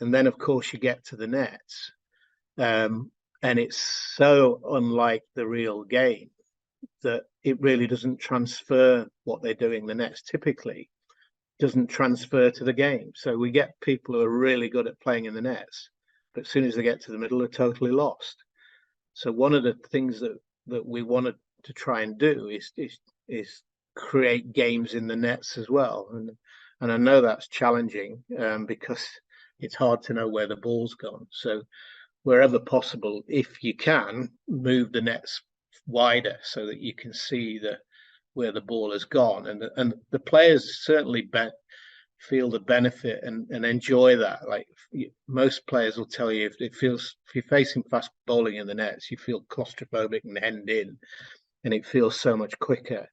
And then, of course, you get to the nets, and it's so unlike the real game that it really doesn't transfer what they're doing. The nets typically doesn't transfer to the game. So we get people who are really good at playing in the nets, but as soon as they get to the middle, they're totally lost. So one of the things that we wanted to try and do is create games in the nets as well. And I know that's challenging because it's hard to know where the ball's gone. So wherever possible, if you can, move the nets wider so that you can see where the ball has gone. And the players certainly feel the benefit and enjoy that. Like most players will tell you, if you're facing fast bowling in the nets, you feel claustrophobic and hemmed in, and it feels so much quicker.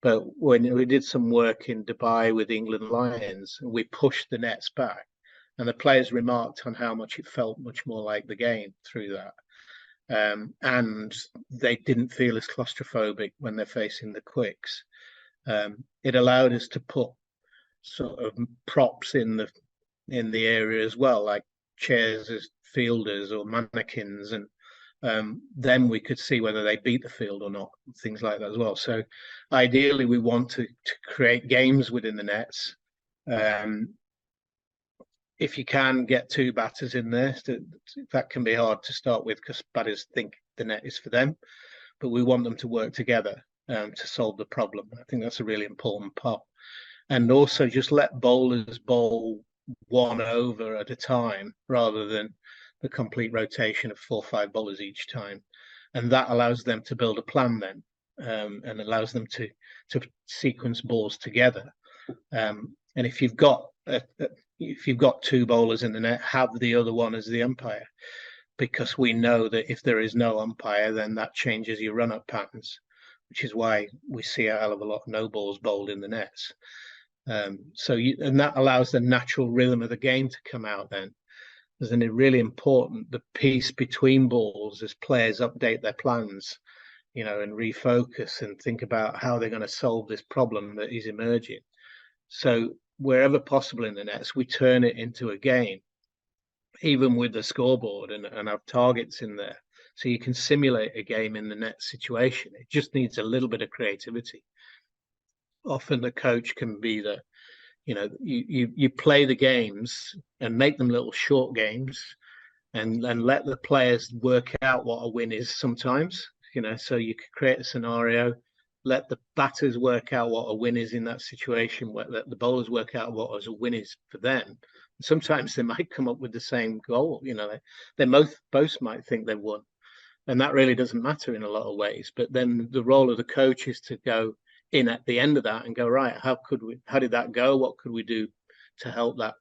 But when we did some work in Dubai with England Lions, we pushed the nets back, and the players remarked on how much it felt much more like the game through that. And they didn't feel as claustrophobic when they're facing the quicks. It allowed us to put sort of props in the area as well, like chairs as fielders or mannequins, and then we could see whether they beat the field or not, things like that as well. So ideally we want to create games within the nets. If you can get two batters in there, that can be hard to start with because batters think the net is for them, but we want them to work together to solve the problem. I think that's a really important part. And also just let bowlers bowl one over at a time rather than the complete rotation of 4 or 5 bowlers each time. And that allows them to build a plan then, and allows them to sequence balls together. And if you've got 2 bowlers in the net, have the other one as the umpire, because we know that if there is no umpire, then that changes your run-up patterns, which is why we see a hell of a lot of no balls bowled in the nets. And that allows the natural rhythm of the game to come out then. Isn't it really important, the piece between balls as players update their plans, and refocus and think about how they're going to solve this problem that is emerging. So wherever possible in the nets, we turn it into a game, even with the scoreboard and have targets in there. So you can simulate a game in the net situation. It just needs a little bit of creativity. Often the coach can be you play the games and make them little short games and let the players work out what a win is sometimes, so you could create a scenario, let the batters work out what a win is in that situation, let the bowlers work out what a win is for them. Sometimes they might come up with the same goal, they both might think they won, and that really doesn't matter in a lot of ways. But then the role of the coach is to go in at the end of that and go, right, how did that go? What could we do to help that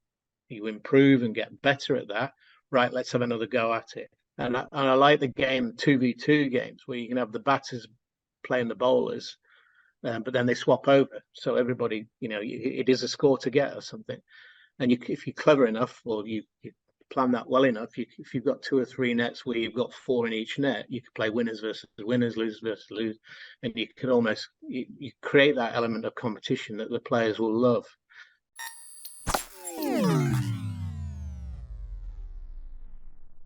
you improve and get better at that? Right, let's have another go at it. And I like the game 2v2 games where you can have the batters playing the bowlers, but then they swap over. So everybody, it is a score to get or something. And if you're clever enough, or you plan that well enough, if you've got 2 or 3 nets where you've got 4 in each net, you could play winners versus winners, losers versus losers, and you could almost you create that element of competition that the players will love.